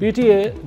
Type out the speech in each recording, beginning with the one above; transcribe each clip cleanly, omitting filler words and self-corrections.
PTA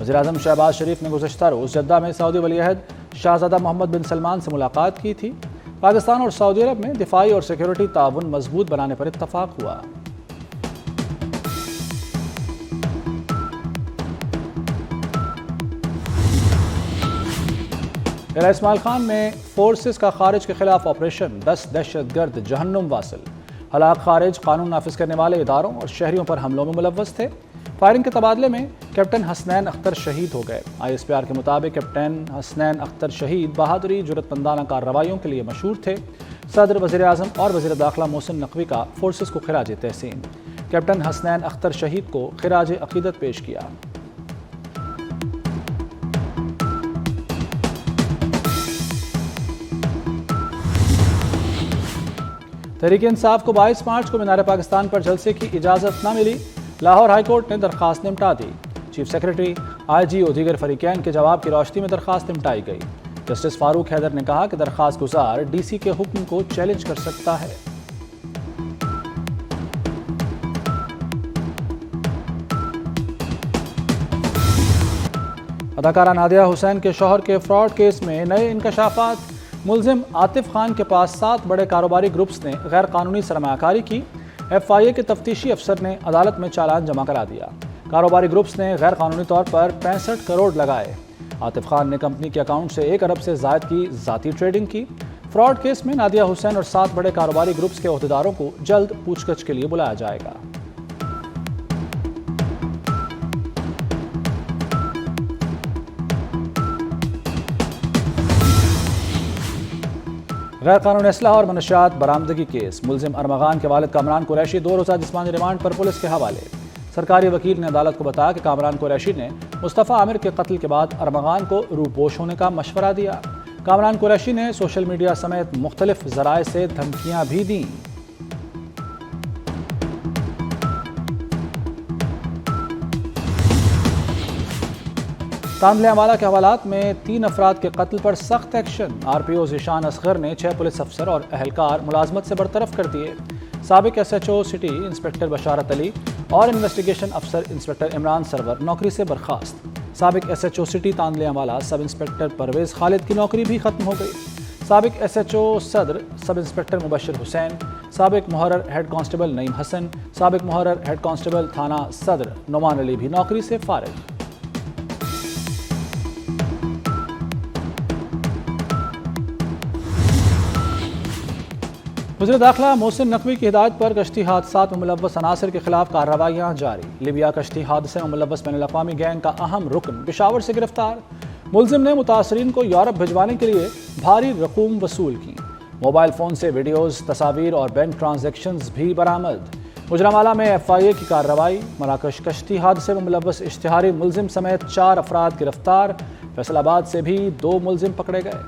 وزیراعظم شہباز شریف نے گزشتہ روز جدہ میں سعودی ولی عہد شہزادہ محمد بن سلمان سے ملاقات کی تھی۔ پاکستان اور سعودی عرب میں دفاعی اور سیکیورٹی تعاون مضبوط بنانے پر اتفاق ہوا۔ ضلع اسماعیل خان میں فورسز کا خارج کے خلاف آپریشن، 10 دہشت گرد جہنم واصل۔ ہلاک خارج قانون نافذ کرنے والے اداروں اور شہریوں پر حملوں میں ملوث تھے۔ فائرنگ کے تبادلے میں کیپٹن حسنین اختر شہید ہو گئے۔ ISPR کے مطابق کیپٹن حسنین اختر شہید بہادری جرأت مندانہ کارروائیوں کے لیے مشہور تھے۔ صدر، وزیر اعظم اور وزیر داخلہ محسن نقوی کا فورسز کو خراج تحسین۔ کیپٹن حسنین اختر شہید کو خراج عقیدت پیش کیا۔ تحریک انصاف کو 22 مارچ کو مینار پاکستان پر جلسے کی اجازت نہ ملی۔ لاہور ہائی کورٹ نے درخواست نمٹا دی۔ چیف سیکرٹری، IG اور دیگر فریقین کے جواب کی روشنی میں درخواست نمٹائی گئی۔ جسٹس فاروق حیدر نے کہا کہ درخواست گزار DC کے حکم کو چیلنج کر سکتا ہے۔ اداکارہ نادیہ حسین کے شوہر کے فراڈ کیس میں نئے انکشافات۔ ملزم عاطف خان کے پاس 7 بڑے کاروباری گروپس نے غیر قانونی سرمایہ کاری کی۔ FIA کے تفتیشی افسر نے عدالت میں چالان جمع کرا دیا۔ کاروباری گروپس نے غیر قانونی طور پر 65 کروڑ لگائے۔ عاطف خان نے کمپنی کے اکاؤنٹ سے 1 ارب سے زائد کی ذاتی ٹریڈنگ کی۔ فراڈ کیس میں نادیہ حسین اور 7 بڑے کاروباری گروپس کے عہدیداروں کو جلد پوچھ گچھ کے لیے بلایا جائے گا۔ غیر قانونی اسلحہ اور منشیات برآمدگی کیس۔ ملزم ارمغان کے والد کامران قریشی 2 روزہ جسمانی ریمانڈ پر پولیس کے حوالے۔ سرکاری وکیل نے عدالت کو بتایا کہ کامران قریشی نے مصطفیٰ عامر کے قتل کے بعد ارمغان کو روپوش ہونے کا مشورہ دیا۔ کامران قریشی نے سوشل میڈیا سمیت مختلف ذرائع سے دھمکیاں بھی دیں۔ تاندلے امالہ کے حوالات میں 3 افراد کے قتل پر سخت ایکشن۔ RPO ذیشان اصغر نے 6 پولیس افسر اور اہلکار ملازمت سے برطرف کر دیے۔ سابق SHO سٹی انسپکٹر بشارت علی اور انویسٹیگیشن افسر انسپکٹر عمران سرور نوکری سے برخاست۔ سابق SHO city Tandlianwala sub inspector Pervez Khalid کی نوکری بھی ختم ہو گئی۔ سابق SHO صدر سب انسپکٹر مبشر حسین، سابق محرر ہیڈ کانسٹیبل نعیم حسن، سابق محرر ہیڈ کانسٹیبل تھانہ صدر نعمان علی بھی نوکری سے فارغ۔ وزیر داخلہ محسن نقوی کی ہدایت پر کشتی حادثات میں ملوث عناصر کے خلاف کارروائیاں جاری۔ لیبیا کشتی حادثے میں ملوث بین الاقوامی گینگ کا اہم رکن پشاور سے گرفتار۔ ملزم نے متاثرین کو یورپ بھجوانے کے لیے بھاری رقوم وصول کی۔ موبائل فون سے ویڈیوز، تصاویر اور بینک ٹرانزیکشنز بھی برآمد۔ گوجرانوالہ میں FIA کی کارروائی۔ مراکش کشتی حادثے میں ملوث اشتہاری ملزم سمیت 4 افراد گرفتار۔ فیصل آباد سے بھی 2 ملزم پکڑے گئے۔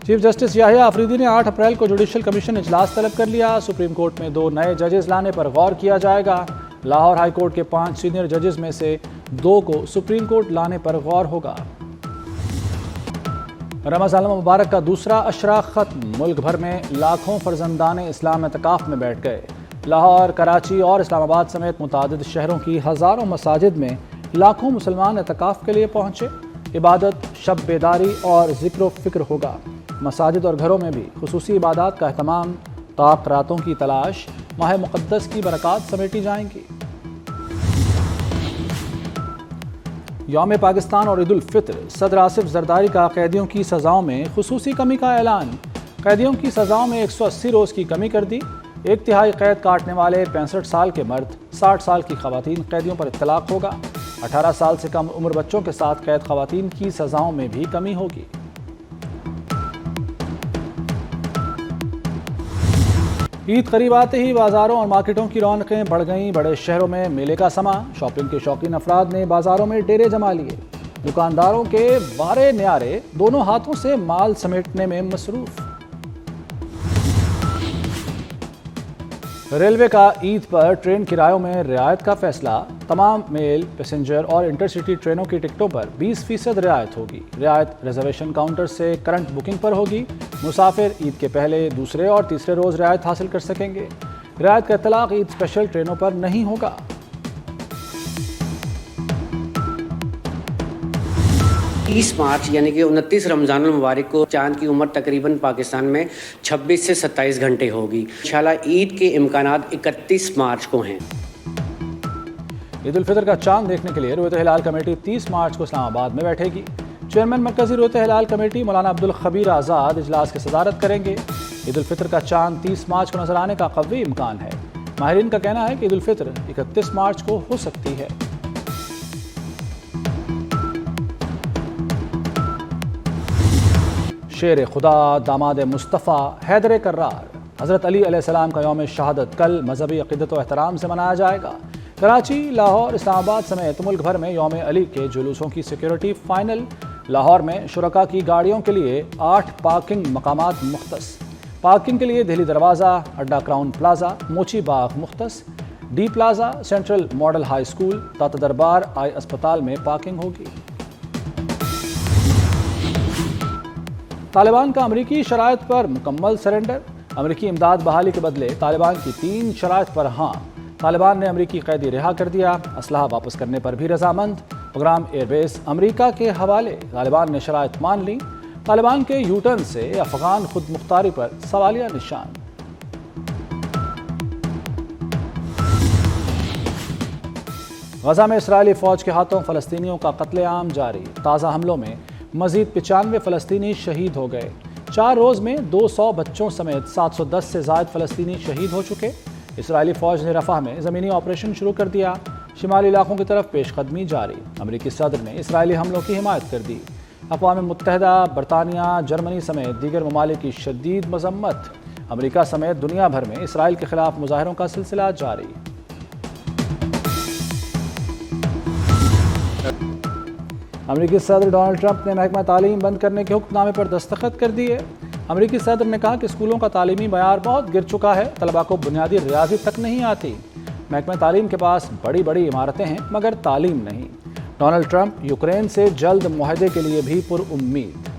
چیف جسٹس یحییٰ آفریدی نے 8 اپریل کو جوڈیشل کمیشن اجلاس طلب کر لیا۔ سپریم کورٹ میں 2 نئے ججز لانے پر غور کیا جائے گا۔ لاہور ہائی کورٹ کے 5 سینئر ججز میں سے 2 کو سپریم کورٹ لانے پر غور ہوگا۔ رمضان المبارک کا دوسرا اشرا ختم۔ ملک بھر میں لاکھوں فرزندان اسلام اعتکاف میں بیٹھ گئے۔ لاہور، کراچی اور اسلام آباد سمیت متعدد شہروں کی ہزاروں مساجد میں لاکھوں مسلمان اعتکاف کے لیے پہنچے۔ عبادت، شب بیداری اور ذکر و فکر ہوگا۔ مساجد اور گھروں میں بھی خصوصی عبادات کا اہتمام۔ طاق راتوں کی تلاش، ماہ مقدس کی برکات سمیٹی جائیں گی۔ یوم پاکستان اور عید الفطر۔ صدر آصف زرداری کا قیدیوں کی سزاؤں میں خصوصی کمی کا اعلان۔ قیدیوں کی سزاؤں میں 180 روز کی کمی کر دی۔ 1/3 قید کاٹنے والے 65 سال کے مرد، 60 سال کی خواتین قیدیوں پر اطلاق ہوگا۔ 18 سال سے کم عمر بچوں کے ساتھ قید خواتین کی سزاؤں میں بھی کمی ہوگی۔ عید قریب آتے ہی بازاروں اور مارکیٹوں کی رونقیں بڑھ گئیں۔ بڑے شہروں میں میلے کا سما۔ شاپنگ کے شوقین افراد نے بازاروں میں ڈیرے جما لیے۔ دکانداروں کے وارے نیارے دونوں ہاتھوں سے مال سمیٹنے میں مصروف۔ ریلوے کا عید پر ٹرین کرایوں میں رعایت کا فیصلہ، تمام میل، پیسنجر اور انٹرسٹی ٹرینوں کی ٹکٹوں پر 20% رعایت ہوگی۔ رعایت ریزرویشن کاؤنٹر سے کرنٹ بکنگ پر ہوگی۔ مسافر عید کے پہلے، دوسرے اور تیسرے روز رعایت حاصل کر سکیں گے۔ رعایت کا اطلاق عید اسپیشل ٹرینوں پر نہیں ہوگا۔ 30 مارچ یعنی کہ 29 رمضان المبارک کو چاند کی عمر تقریباً پاکستان میں 26 سے 27 گھنٹے ہوگی۔ انشاءاللہ عید کے امکانات 31 مارچ کو ہیں۔ عید الفطر کا چاند دیکھنے کے لیے رویت ہلال کمیٹی 30 مارچ کو اسلام آباد میں بیٹھے گی۔ چیئرمین مرکزی رویت ہلال کمیٹی مولانا عبدالخبیر آزاد اجلاس کی صدارت کریں گے۔ عید الفطر کا چاند 30 مارچ کو نظر آنے کا قوی امکان ہے۔ ماہرین کا کہنا ہے کہ عید الفطر 31 مارچ کو ہو سکتی ہے۔ شیر خدا داماد مصطفیٰ حیدر کرار حضرت علی علیہ السلام کا یوم شہادت کل مذہبی عقیدت و احترام سے منایا جائے گا۔ کراچی، لاہور، اسلام آباد سمیت ملک بھر میں یوم علی کے جلوسوں کی سیکیورٹی فائنل۔ لاہور میں شرکاء کی گاڑیوں کے لیے 8 پارکنگ مقامات مختص۔ پارکنگ کے لیے دہلی دروازہ، اڈا کراؤن پلازا، موچی باغ مختص، D plaza, central model high school, Data Darbar eye اسپتال میں پارکنگ ہوگی۔ طالبان کا امریکی شرائط پر مکمل سرنڈر۔ امریکی امداد بحالی کے بدلے طالبان کی 3 شرائط پر ہاں۔ طالبان نے امریکی قیدی رہا کر دیا، اسلحہ واپس کرنے پر بھی رضامند۔ پروگرام ایئر بیس امریکہ کے حوالے، طالبان نے شرائط مان لی۔ طالبان کے یو ٹرن سے افغان خود مختاری پر سوالیہ نشان۔ غزہ میں اسرائیلی فوج کے ہاتھوں فلسطینیوں کا قتل عام جاری۔ تازہ حملوں میں مزید 95 فلسطینی شہید ہو گئے۔ 4 روز میں 200 بچوں سمیت 710 سے زائد فلسطینی شہید ہو چکے۔ اسرائیلی فوج نے رفح میں زمینی آپریشن شروع کر دیا۔ شمالی علاقوں کی طرف پیش قدمی جاری۔ امریکی صدر نے اسرائیلی حملوں کی حمایت کر دی۔ اقوام متحدہ، برطانیہ، جرمنی سمیت دیگر ممالک کی شدید مذمت۔ امریکہ سمیت دنیا بھر میں اسرائیل کے خلاف مظاہروں کا سلسلہ جاری۔ امریکی صدر ڈونلڈ ٹرمپ نے محکمہ تعلیم بند کرنے کے حکم نامے پر دستخط کر دیے۔ امریکی صدر نے کہا کہ اسکولوں کا تعلیمی معیار بہت گر چکا ہے، طلباء کو بنیادی ریاضی تک نہیں آتی۔ محکمہ تعلیم کے پاس بڑی بڑی عمارتیں ہیں مگر تعلیم نہیں۔ ڈونلڈ ٹرمپ یوکرین سے جلد معاہدے کے لیے بھی پر امید۔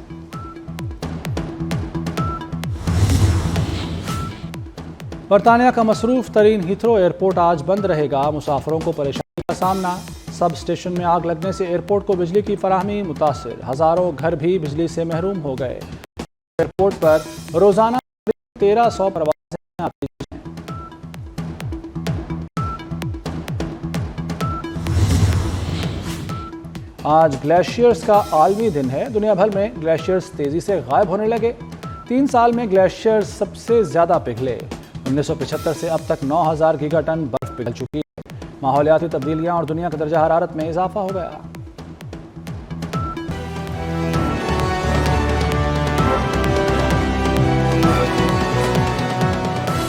برطانیہ کا مصروف ترین ہیتھرو ایئرپورٹ آج بند رہے گا۔ مسافروں کو پریشانی کا سامنا۔ سب اسٹیشن میں آگ لگنے سے ایئرپورٹ کو بجلی کی فراہمی متاثر۔ ہزاروں گھر بھی بجلی سے محروم ہو گئے۔ ایئرپورٹ پر روزانہ 1300 پروازیں آتی ہیں۔ آج گلیشیئرز کا عالمی دن ہے۔ دنیا بھر میں گلیشیئرز تیزی سے غائب ہونے لگے۔ 3 سال میں گلیشیئرز سب سے زیادہ پگھلے۔ 1975 سے اب تک 9000 گیگا ٹن برف پگھل چکی ہے۔ ماحولیاتی تبدیلیاں اور دنیا کا درجہ حرارت میں اضافہ ہو گیا۔